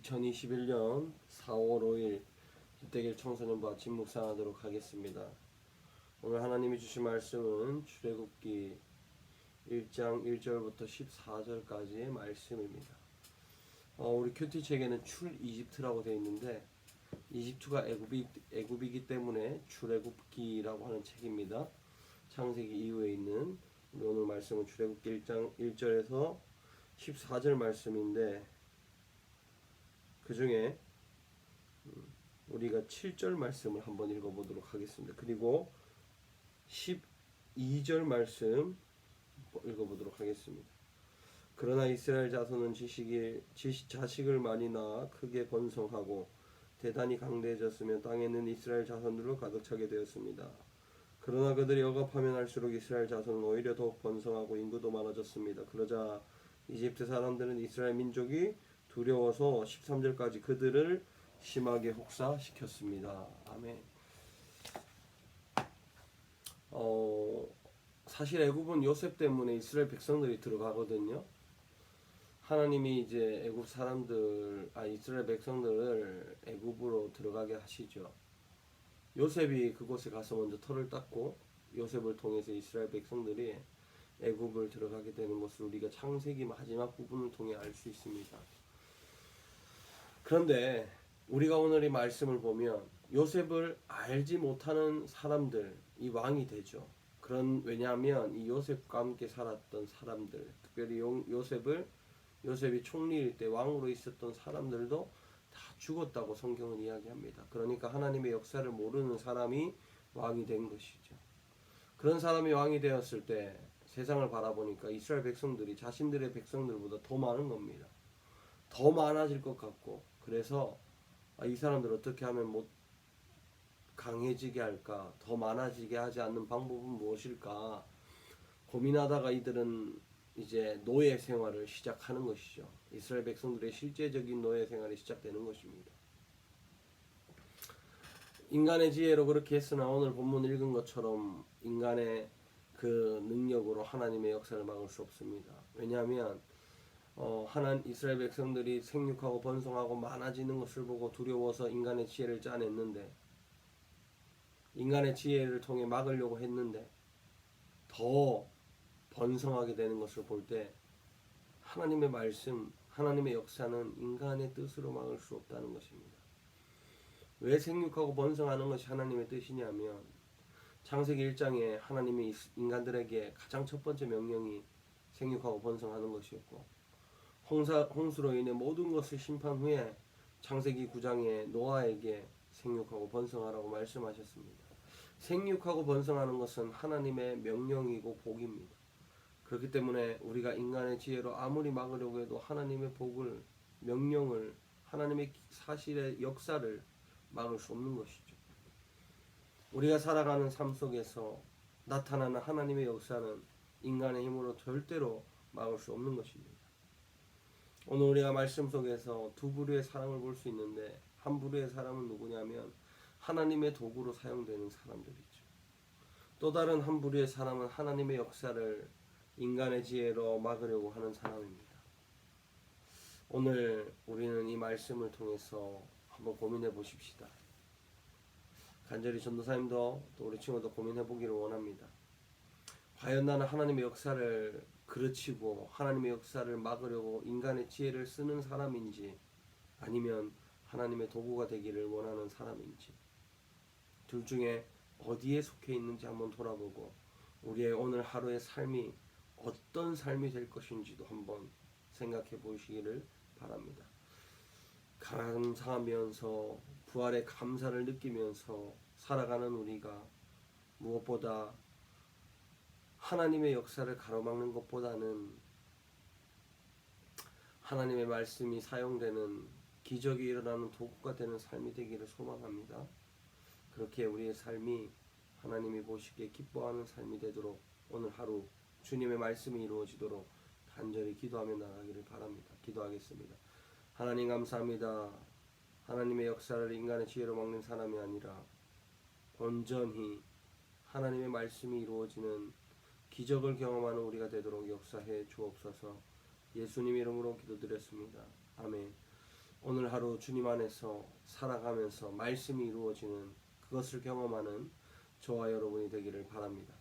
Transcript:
2021년 4월 5일 기대길 청소년부 아침 묵상하도록 하겠습니다. 오늘 하나님이 주신 말씀은 출애굽기 1장 1절부터 14절까지의 말씀입니다. 우리 큐티 책에는 출이집트라고 되어 있는데 이집트가 애굽이기 때문에 출애굽기라고 하는 책입니다. 창세기 이후에 있는 우리 오늘 말씀은 출애굽기 1장 1절에서 14절 말씀인데 그 중에 우리가 7절 말씀을 한번 읽어보도록 하겠습니다. 그리고 12절 말씀 읽어보도록 하겠습니다. 그러나 이스라엘 자손은 자식을 많이 낳아 크게 번성하고 대단히 강대해졌으며 땅에는 이스라엘 자손들로 가득 차게 되었습니다. 그러나 그들이 억압하면 할수록 이스라엘 자손은 오히려 더욱 번성하고 인구도 많아졌습니다. 그러자 이집트 사람들은 이스라엘 민족이 두려워서 13절까지 그들을 심하게 혹사시켰습니다. 아멘. 사실 애굽은 요셉 때문에 이스라엘 백성들이 들어가거든요. 하나님이 이제 애굽 사람들, 이스라엘 백성들을 애굽으로 들어가게 하시죠. 요셉이 그곳에 가서 먼저 털을 닦고 요셉을 통해서 이스라엘 백성들이 애굽을 들어가게 되는 것을 우리가 창세기 마지막 부분을 통해 알 수 있습니다. 그런데 우리가 오늘 이 말씀을 보면 요셉을 알지 못하는 사람들이 왕이 되죠. 왜냐하면 이 요셉과 함께 살았던 사람들, 특별히 요셉이 총리일 때 왕으로 있었던 사람들도 다 죽었다고 성경은 이야기합니다. 그러니까 하나님의 역사를 모르는 사람이 왕이 된 것이죠. 그런 사람이 왕이 되었을 때 세상을 바라보니까 이스라엘 백성들이 자신들의 백성들보다 더 많은 겁니다. 더 많아질 것 같고, 그래서 이 사람들 어떻게 하면 못 강해지게 할까, 더 많아지게 하지 않는 방법은 무엇일까 고민하다가 이들은 이제 노예 생활을 시작하는 것이죠. 이스라엘 백성들의 실제적인 노예 생활이 시작되는 것입니다. 인간의 지혜로 그렇게 했으나 오늘 본문 읽은 것처럼 인간의 그 능력으로 하나님의 역사를 막을 수 없습니다. 왜냐하면 이스라엘 백성들이 생육하고 번성하고 많아지는 것을 보고 두려워서 인간의 지혜를 짜냈는데, 인간의 지혜를 통해 막으려고 했는데 더 번성하게 되는 것을 볼 때 하나님의 말씀, 하나님의 역사는 인간의 뜻으로 막을 수 없다는 것입니다. 왜 생육하고 번성하는 것이 하나님의 뜻이냐면 창세기 1장에 하나님이 인간들에게 가장 첫 번째 명령이 생육하고 번성하는 것이었고, 홍수로 인해 모든 것을 심판 후에 창세기 9장에 노아에게 생육하고 번성하라고 말씀하셨습니다. 생육하고 번성하는 것은 하나님의 명령이고 복입니다. 그렇기 때문에 우리가 인간의 지혜로 아무리 막으려고 해도 하나님의 복을, 명령을, 하나님의 사실의 역사를 막을 수 없는 것이죠. 우리가 살아가는 삶 속에서 나타나는 하나님의 역사는 인간의 힘으로 절대로 막을 수 없는 것입니다. 오늘 우리가 말씀 속에서 두 부류의 사람을 볼 수 있는데, 한 부류의 사람은 누구냐면 하나님의 도구로 사용되는 사람들이죠. 또 다른 한 부류의 사람은 하나님의 역사를 인간의 지혜로 막으려고 하는 사람입니다. 오늘 우리는 이 말씀을 통해서 한번 고민해 보십시다. 간절히 전도사님도 또 우리 친구도 고민해 보기를 원합니다. 과연 나는 하나님의 역사를 그르치고 하나님의 역사를 막으려고 인간의 지혜를 쓰는 사람인지, 아니면 하나님의 도구가 되기를 원하는 사람인지, 둘 중에 어디에 속해 있는지 한번 돌아보고 우리의 오늘 하루의 삶이 어떤 삶이 될 것인지도 한번 생각해 보시기를 바랍니다. 감사하면서 부활의 감사를 느끼면서 살아가는 우리가 무엇보다 하나님의 역사를 가로막는 것보다는 하나님의 말씀이 사용되는, 기적이 일어나는 도구가 되는 삶이 되기를 소망합니다. 그렇게 우리의 삶이 하나님이 보시기에 기뻐하는 삶이 되도록 오늘 하루 주님의 말씀이 이루어지도록 간절히 기도하며 나가기를 바랍니다. 기도하겠습니다. 하나님 감사합니다. 하나님의 역사를 인간의 지혜로 막는 사람이 아니라 온전히 하나님의 말씀이 이루어지는 기적을 경험하는 우리가 되도록 역사해 주옵소서. 예수님 이름으로 기도드렸습니다. 아멘. 오늘 하루 주님 안에서 살아가면서 말씀이 이루어지는 그것을 경험하는 저와 여러분이 되기를 바랍니다.